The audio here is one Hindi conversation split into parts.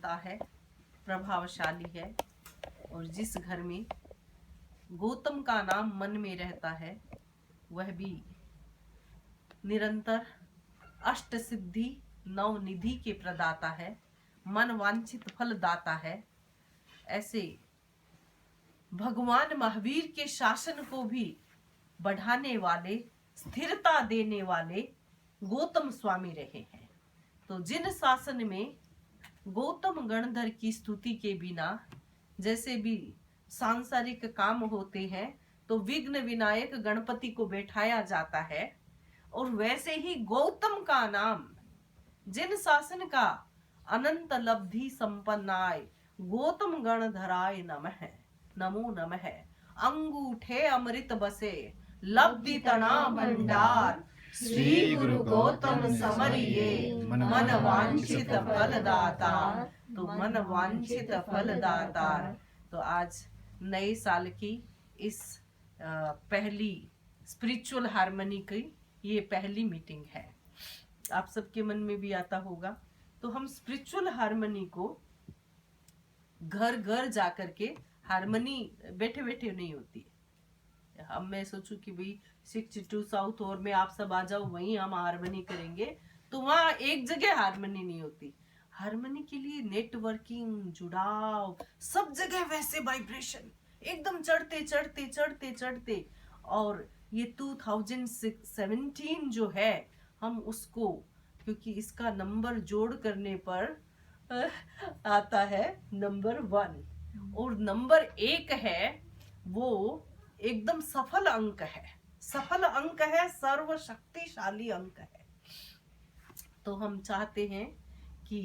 रहता है प्रभावशाली है, और जिस घर में गौतम का नाम मन में रहता है वह भी निरंतर अष्ट सिद्धि नव निधि के प्रदाता है, मन वांछित फल दाता है। ऐसे भगवान महावीर के शासन को भी बढ़ाने वाले, स्थिरता देने वाले गौतम स्वामी रहे हैं। तो जिन शासन में गौतम गणधर की स्तुति के बिना जैसे भी सांसारिक काम होते हैं तो विघ्न विनायक गणपति को बैठाया जाता है, और वैसे ही गौतम का नाम जिन शासन का अनंत लब्धि संपन्नाय गौतम गणधराय नमः, नमो नमः। अंगूठे अमृत बसे लब्धि तना भंडार, श्री गुरु गौतम समरिये मन वांछित फल दाता। तो मन वांछित फल दाता। तो आज नए साल की इस पहली स्पिरिचुअल हार्मनी की ये पहली मीटिंग है। आप सबके मन में भी आता होगा, तो हम स्पिरिचुअल हार्मनी को घर घर जाकर के हार्मनी बैठे बैठे नहीं होती है। हम मैं सोचूं कि भाई 62 साउथ और में आप सब आ जाओ, वहीं हम हार्मनी करेंगे, तो वहां एक जगह हार्मनी नहीं होती। हार्मनी के लिए नेटवर्किंग, जुड़ाव, सब जगह वैसे वाइब्रेशन एकदम चढ़ते चढ़ते चढ़ते चढ़ते। और ये 2017 जो है, हम उसको, क्योंकि इसका नंबर जोड़ करने पर आता है नंबर 1, और नंबर 1 है वो एकदम सफल अंक है, सफल अंक है, सर्वशक्तिशाली अंक है। तो हम चाहते हैं कि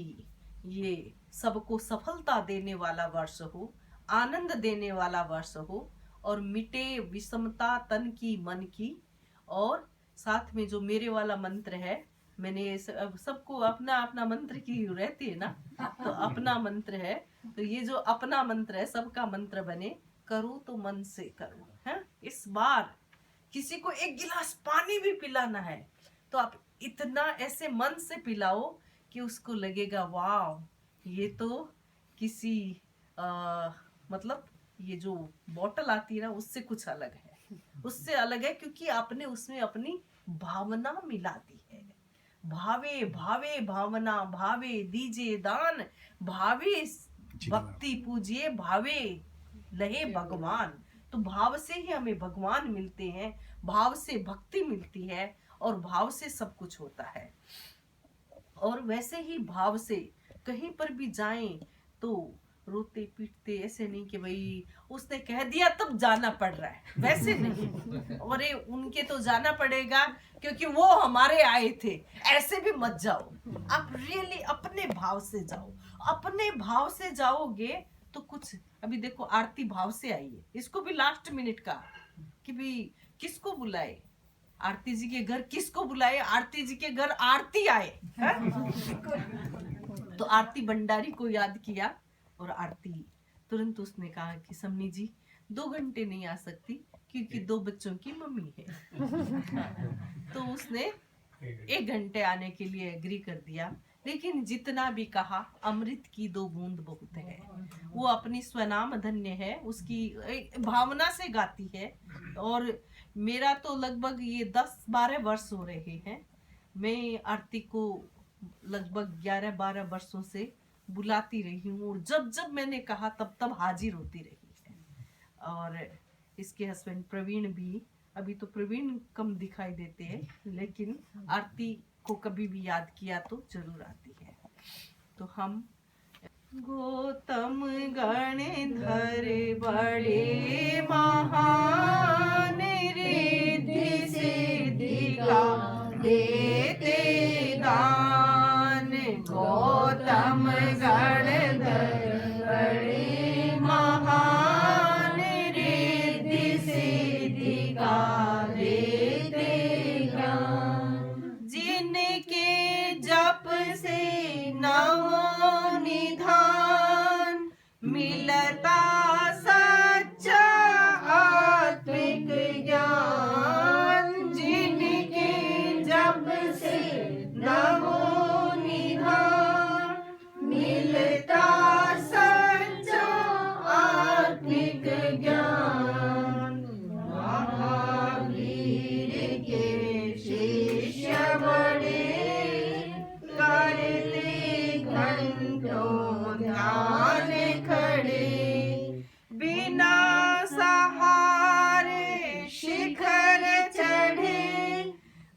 ये सबको सफलता देने वाला वर्ष हो, आनंद देने वाला वर्ष हो, और मिटे विषमता तन की मन की। और साथ में जो मेरे वाला मंत्र है, मैंने सबको अपना अपना मंत्र की रहती है ना, तो अपना मंत्र है, तो ये जो अपना मंत्र है सबका मंत्र बने, करो तो मन से करो है। इस बार किसी को एक गिलास पानी भी पिलाना है तो आप इतना ऐसे मन से पिलाओ कि उसको लगेगा वाह, ये तो किसी मतलब ये जो बोतल आती है ना उससे कुछ अलग है, उससे अलग है, क्योंकि आपने उसमें अपनी भावना मिला दी है। भावे भावे भावना, भावे दीजिए दान, भावे भक्ति पूजिए, भावे लहे भगवान। तो भाव से ही हमें भगवान मिलते हैं, भाव से भक्ति मिलती है, और भाव से सब कुछ होता है। और वैसे ही भाव से कहीं पर भी जाएं तो रोते पीटते ऐसे नहीं कि भाई उसने कह दिया तब जाना पड़ रहा है, वैसे नहीं। और उनके तो जाना पड़ेगा क्योंकि वो हमारे आए थे, ऐसे भी मत जाओ। आप रियली अपने भाव से जाओ, अपने भाव से जाओगे तो कुछ। अभी देखो आरती भाव से आई है, इसको भी लास्ट मिनट का कि भी किसको बुलाए, आरती जी के घर किसको बुलाए, आरती जी के घर आरती आए तो आरती भंडारी को याद किया, और आरती तुरंत उसने कहा कि समनी जी 2 घंटे नहीं आ सकती क्योंकि 2 बच्चों की मम्मी है। तो उसने 1 घंटे आने के लिए एग्री कर दिया। लेकिन जितना भी कहा, अमृत की 2 बूंद बहुत है। वो अपनी स्वनाम धन्य है, उसकी भावना से गाती है। और मेरा तो लगभग ये 10-12 वर्ष हो रहे हैं, मैं आरती को लगभग 11-12 वर्षों से बुलाती रही हूँ, और जब जब मैंने कहा तब तब हाजिर होती रही है। और इसके हस्बैंड प्रवीण भी, अभी तो प्रवीण कम दिखाई देते हैं, लेकिन आरती को कभी भी याद किया तो जरूर आती है। तो हम गौतम गणधर बड़े महान, रिद्धि सिद्धि का देते दान। गौतम गणधर बड़े महान, रिद्धि सिद्धि का देते दान। जिनके जप से नवो निधान, मिलता सच्चा आत्मिक ज्ञान। जिनके जप से नवो निधान, मिलता लो ध्यान खड़े, बिना सहारे शिखर चढ़े,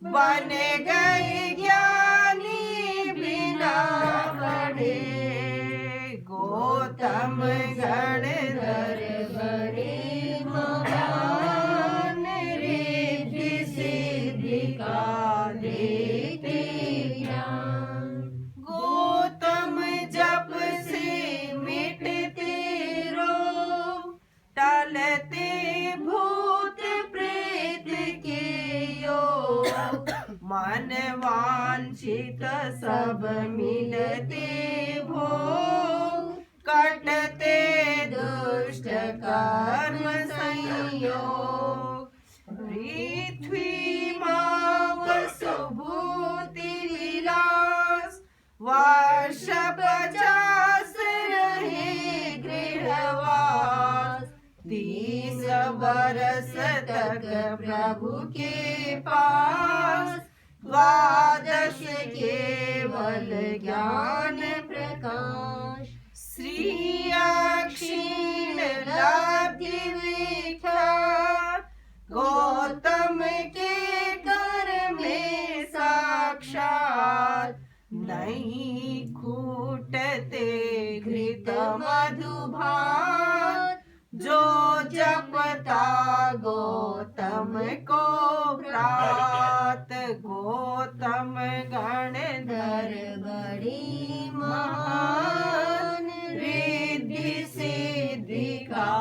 बन गए ज्ञानी बिना पढ़े। गौतम गणधर बड़े महान, रिद्धि सिद्धि का देते ज्ञान। गौतम जप से मिटते रोग, टलते भूत प्रेत के योग, मन वांछित सब मिलते भोग, कटते दुष्ट कर्म संयोग। पृथ्वी मावस भूति विलास, वर्ष 50 रहे गृहवास। 30 बरस तक प्रभु के पास, द्वादश केवल ज्ञान प्रकाश। श्री अक्षीण लब्धि विख्यात, गौतम के कर में साक्षात। नहीं खूटते घृत मधु भात, जो जपता गौतम को प्रात। गौतम गणधर बड़ी महान, रिद्धि सिद्धि का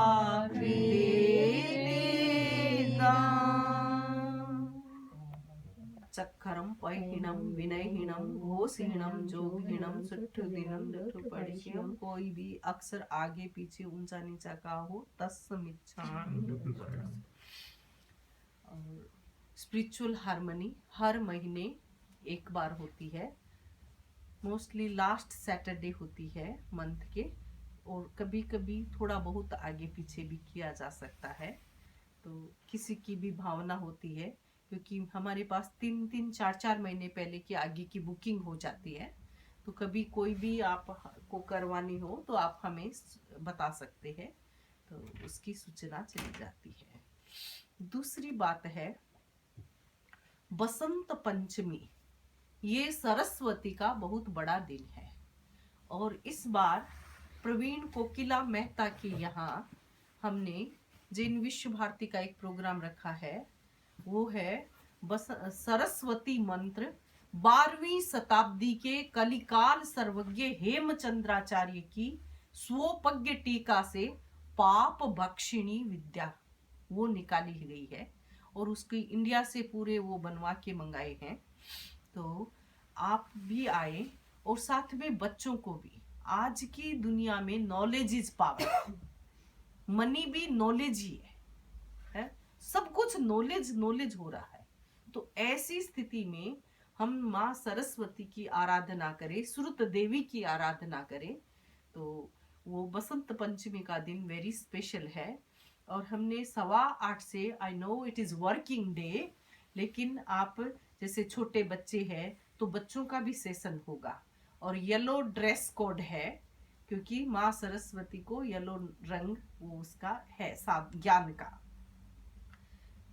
चक्करम पैहीनम विनयहीनम घोषहीनम जोगहीनम सुट्ठुदीनम दुट्ठुपड़िहीनम। कोई भी अक्षर आगे पीछे ऊंचा नीचा का हो तस्मिच्छामि। और स्पिरिचुअल हार्मनी हर महीने एक बार होती है, मोस्टली लास्ट सैटरडे होती है मंथ के, और कभी कभी थोड़ा बहुत आगे पीछे भी किया जा सकता है। तो किसी की भी भावना होती है, क्योंकि हमारे पास 3-3, 4-4 महीने पहले की आगे की बुकिंग हो जाती है। तो कभी कोई भी आप को करवानी हो तो आप हमें बता सकते हैं, तो उसकी सूचना चली जाती है। दूसरी बात है बसंत पंचमी। ये सरस्वती का बहुत बड़ा दिन है, और इस बार प्रवीण कोकिला मेहता के यहाँ हमने जैन विश्व भारती का एक प्रोग्राम रखा है, वो है सरस्वती मंत्र। 12वीं शताब्दी के कलिकाल सर्वज्ञ हेमचंद्राचार्य की स्वोपज्ञ टीका से पाप भक्षिणी विद्या वो निकाली गई है, और उसकी इंडिया से पूरे वो बनवा के मंगाए हैं। तो आप भी आए, और साथ में बच्चों को भी। आज की दुनिया में नॉलेज इज पावर, मनी भी नॉलेज ही है, सब कुछ नॉलेज हो रहा है। तो ऐसी स्थिति में हम माँ सरस्वती की आराधना करें, श्रुत देवी की आराधना करें। तो वो बसंत पंचमी का दिन वेरी स्पेशल है, और हमने 8:15 से, I know it is working day, लेकिन आप जैसे छोटे बच्चे हैं तो बच्चों का भी सेशन होगा, और येलो ड्रेस कोड है, क्योंकि माँ सरस्वती को येलो रंग वो उसका है ज्ञान का।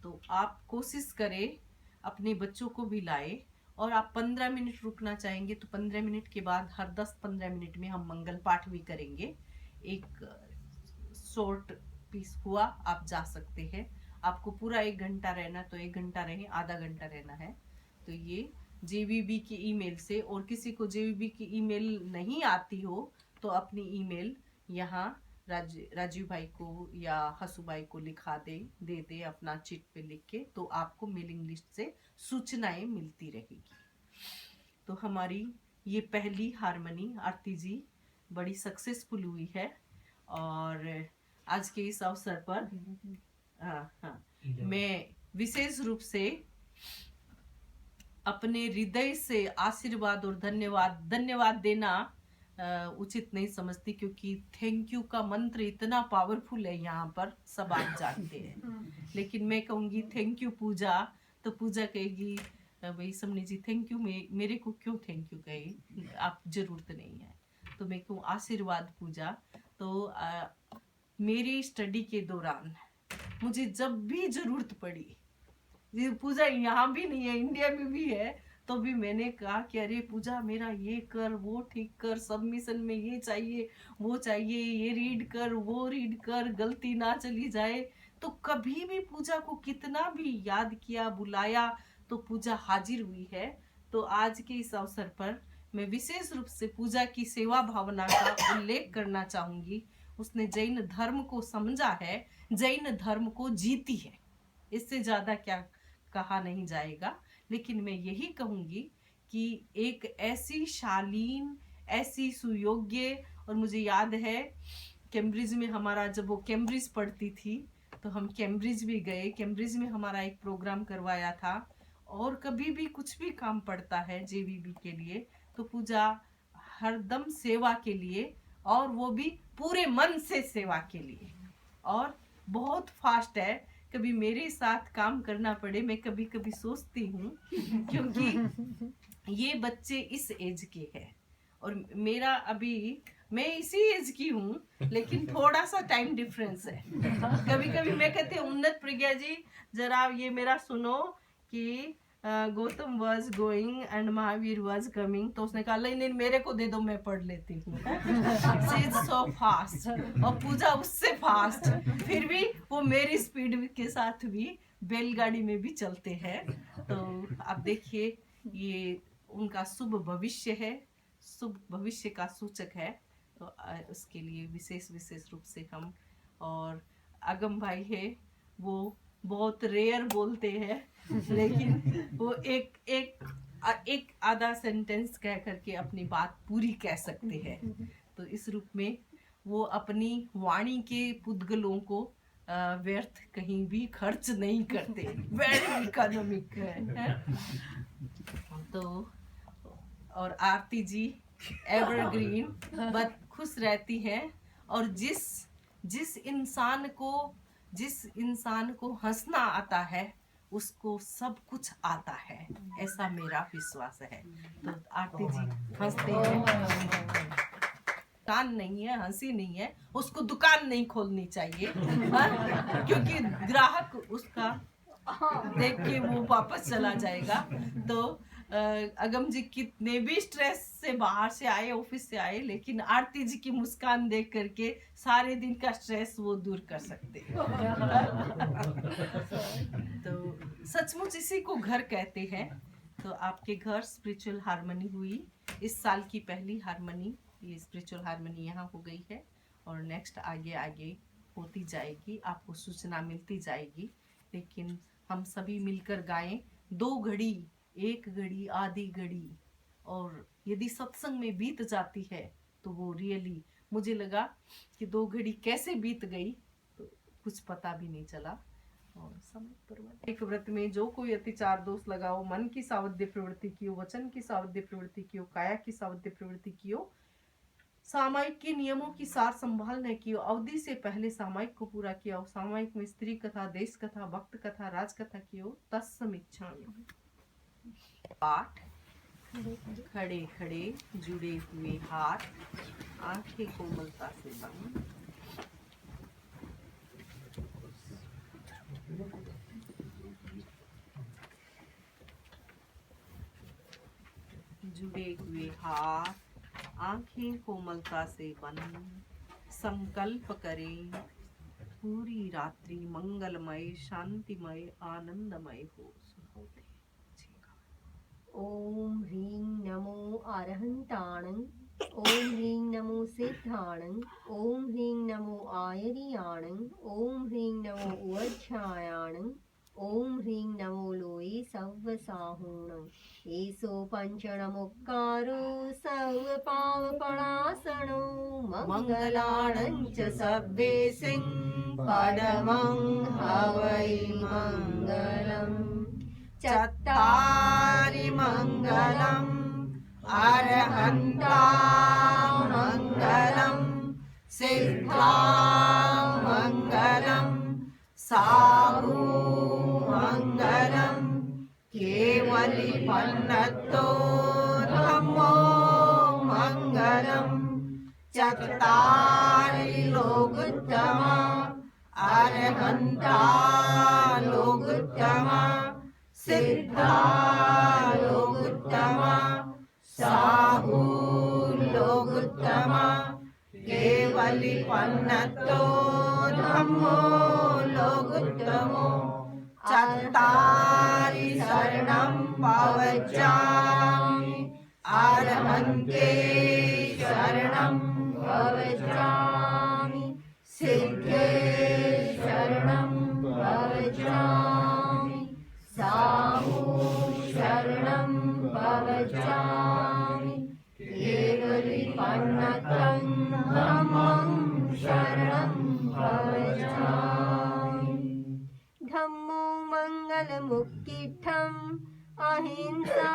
तो आप कोशिश करें अपने बच्चों को भी लाए, और आप 15 मिनट रुकना चाहेंगे तो 15 मिनट के बाद हर 10-15 मिनट में हम मंगल पाठ भी करेंगे। एक शॉर्ट पीस हुआ, आप जा सकते हैं। आपको पूरा 1 घंटा रहना तो 1 घंटा रहे, आधा घंटा रहना है। तो ये जेवीबी की ईमेल से, और किसी को जेवीबी की ईमेल नहीं आती हो तो अपनी ईमेल यहाँ राजीव भाई को या हसू भाई को लिखा दे अपना चिट पे लिख के, तो आपको मेलिंग लिस्ट से सूचनाएं मिलती रहेगी। तो हमारी ये पहली हारमोनी आरती जी बड़ी सक्सेसफुल हुई है, और आज के इस अवसर पर मैं विशेष रूप से अपने हृदय से आशीर्वाद और धन्यवाद देना उचित नहीं समझती, क्योंकि थैंक यू का मंत्र इतना पावरफुल है यहाँ पर, सब आप जानते हैं। लेकिन मैं कहूँगी थैंक यू पूजा, तो पूजा कहेगी भाई समनी जी थैंक यू, मेरे को क्यों थैंक यू कहे, आप जरूरत नहीं है। तो मैं कहूँ आशीर्वाद पूजा। तो मेरी स्टडी के दौरान मुझे जब भी जरूरत पड़ी, ये पूजा यहाँ भी नहीं है, इंडिया में भी है, तो भी मैंने कहा कि अरे पूजा मेरा ये कर, वो ठीक कर, सबमिशन में ये चाहिए, वो चाहिए, ये रीड कर, वो रीड कर, गलती ना चली जाए। तो कभी भी पूजा को कितना भी याद किया, बुलाया, तो पूजा हाजिर हुई है। तो आज के इस अवसर पर मैं विशेष रूप से पूजा की सेवा भावना का उल्लेख करना चाहूंगी। उसने जैन धर्म को समझा है, जैन धर्म को जीती है, इससे ज्यादा क्या कहा नहीं जाएगा। लेकिन मैं यही कहूंगी कि एक ऐसी शालीन, ऐसी सुयोग्य, और मुझे याद है कैम्ब्रिज में हमारा, जब वो कैम्ब्रिज पढ़ती थी तो हम कैम्ब्रिज भी गए, कैम्ब्रिज में हमारा एक प्रोग्राम करवाया था। और कभी भी कुछ भी काम पड़ता है जेवीबी के लिए, तो पूजा हरदम सेवा के लिए, और वो भी पूरे मन से सेवा के लिए, और बहुत फास्ट है। कभी मेरे साथ काम करना पड़े, मैं कभी कभी सोचती हूँ, क्योंकि ये बच्चे इस एज के हैं और मेरा अभी, मैं इसी एज की हूँ, लेकिन थोड़ा सा टाइम डिफरेंस है। कभी कभी मैं कहती हूँ उन्नत प्रज्ञा जी जरा ये मेरा सुनो कि Gautam was going and Mahavir was coming, तो उसने कहा नहीं नहीं मेरे को दे दो, मैं पढ़ लेती हूँ। शी इज सो फास्ट, और पूजा उससे फास्ट, फिर भी वो मेरी स्पीड के साथ भी बैलगाड़ी में भी चलते हैं। तो आप देखिए ये उनका शुभ भविष्य है, शुभ भविष्य का सूचक है। तो उसके लिए विशेष रूप से हम, और अगम भाई है वो बहुत रेयर बोलते हैं, लेकिन वो एक आधा सेंटेंस कह करके अपनी बात पूरी कह सकते हैं। तो इस रूप में वो अपनी वाणी के पुद्गलों को व्यर्थ कहीं भी खर्च नहीं करते, वेरी इकोनॉमिक है। तो और आरती जी एवरग्रीन, बस खुश रहती हैं, और जिस इंसान को हंसना आता है उसको सब कुछ आता है, ऐसा मेरा विश्वास है। तो आरती जी हंसते हैं, दुकान नहीं है, हंसी नहीं है, उसको दुकान नहीं खोलनी चाहिए, क्योंकि ग्राहक उसका देख के वो वापस चला जाएगा। तो अगम जी कितने भी स्ट्रेस से बाहर से आए, ऑफिस से आए, लेकिन आरती जी की मुस्कान देख करके सारे दिन का स्ट्रेस वो दूर कर सकते हैं। तो सचमुच इसी को घर कहते हैं। तो आपके घर स्पिरिचुअल हार्मनी हुई, इस साल की पहली हार्मनी, ये स्पिरिचुअल हार्मनी यहाँ हो गई है, और नेक्स्ट आगे आगे होती जाएगी, आपको सूचना मिलती जाएगी। लेकिन हम सभी मिलकर गाएं, 2 घड़ी, 1 घड़ी, आधी घड़ी, और यदि सत्संग में बीत जाती है तो वो रियली, मुझे लगा कि 2 घड़ी कैसे बीत गई तो कुछ पता भी नहीं चला। और समय एक व्रत में जो कोई अतिचार दोष लगाओ, मन की सावध्य प्रवृत्ति कियो, वचन की सावध्य प्रवृत्ति कियो, काया की सावध्य प्रवृत्ति कियो, सामायिक के नियमों की सार संभाल न कियो, अवधि से पहले सामायिक को पूरा किया, सामायिक में स्त्री कथा, देश कथा, भक्त कथा, राज कथा कियो, तत्समीक्षामि। पाठ, खड़े खड़े जुड़े हुए हाथ, आंखें कोमलता से बंद, जुड़े हुए हाथ, आंखें कोमलता से बंद, संकल्प करें पूरी रात्रि मंगलमय, शांतिमय, आनंदमय हो। ओम ह्रीं नमो अरहंताणं, ओम ह्रीं नमो सिद्धाणं, ओम ह्रीं नमो आयरियाणं, ओम ह्रीं नमो उवच्छायाणं, ओम ह्रीं नमो लोये सव्वसाहूणं। एसो पंचणमुक्कारो सर्वपावपणासनो, मंगलाणं च सव्वेसिं परमं हवै मंगलम्। चत्तारि मंगलम् अरहन्ता मंगलम्, सिद्धा मंगलम्, साहू मंगलम्, केवली पन्नतो धम्मो मंगलम्, चत्तारि लोकोत्तमा अरहन्ता लोकोत्तमा सिद्धा लोकोत्तमा साहु लोकोत्तमा केवलिपन्नतो धम्मो लोकोत्तमो चत्तारि शरणं प्रवचामि अरहन्ते शरणं प्रवचामि सिद्धे शरणं प्रवचामि साहु शरणं प्रवचामि केवलिपन्नतं धम्मं शरणं प्रवचामि धम्मो मङ्गलमुक्तिठम् अहिंसा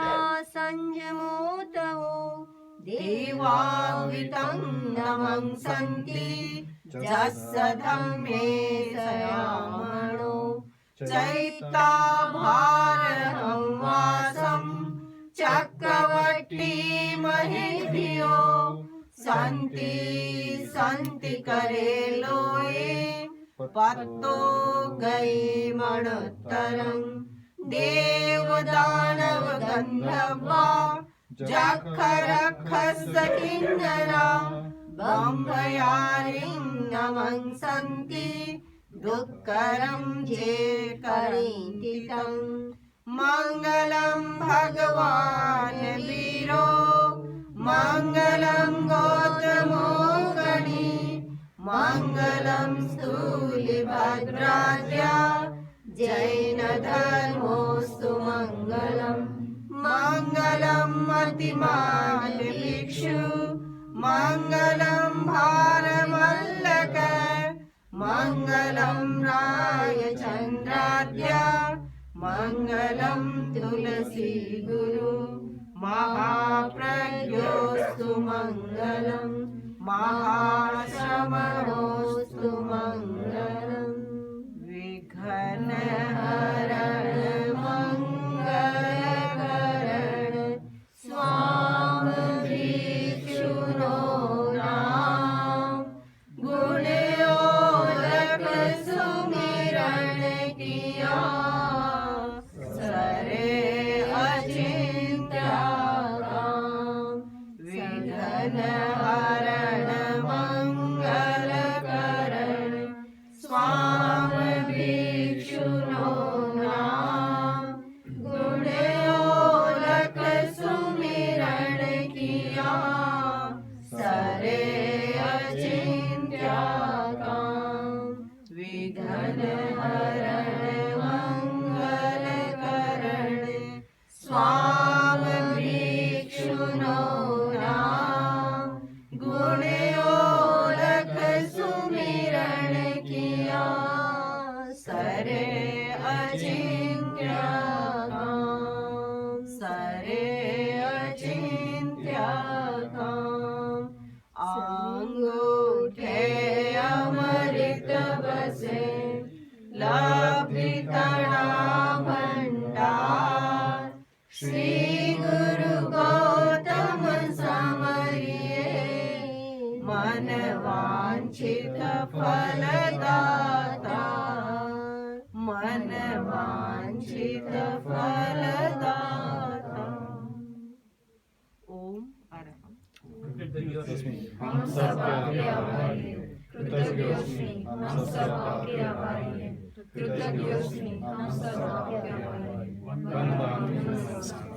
संयमो तवो देवावितं नमं सन्ति जस्य धम्मे सयामणो चैता भारहं वासं चक्रवर्ती महेभ्यो सन्ति सन्ति करे लोये पत्तो गई मणोत्तरं देवदानव गन्धर्वा जखरखसकिन्नरा बम्भयारिं नमं सन्ति दुःखरं जे करितितं मङ्गलं भगवान् वीरो मङ्गलं गौतमो गणी मङ्गलं स्थूलिभद्राद्या जैनधर्मोऽस्तु मङ्गलम् मङ्गलं मतिमान् भिक्षु मङ्गलं भारमल्लक मङ्गलं रायचन्द्राद्या मङ्गलं तुलसी गुरु महाप्रज्ञोऽस्तु मङ्गलं महाश्रमणोऽस्तु मङ्गलम् विघ्नहरण मङ्गलकरण स्वामी भिक्षुनो नाम गुणयोलक सुमिरन किया सरे अचिन्त्य काम विघ्नहरण मङ्गलकरण स्वामी भिक्षुनो नाम गुणयोलक सुमिरन किया सरे अचिन्त्य काम विघ्नहरण मङ्गलकरण स्वामी भिक्षुनो नाम गुणयोलक सुमिरन किया सरे अचिन्त्य काम सरे अचिन्त्य काम अंगूठे अमृत बसे लभितड़ा भंडार श्री गुरु गौतम समरिये मन वांछित फलदाता मन वांछित फलदाता ओम अरहं हम सब आपके आभारी हैं कृतज्ञोस्मि हम सब आपके आभारी हैं कृतज्ञोस्मि हम सब आपके आभारी हैं वंदनामि नमस्कार।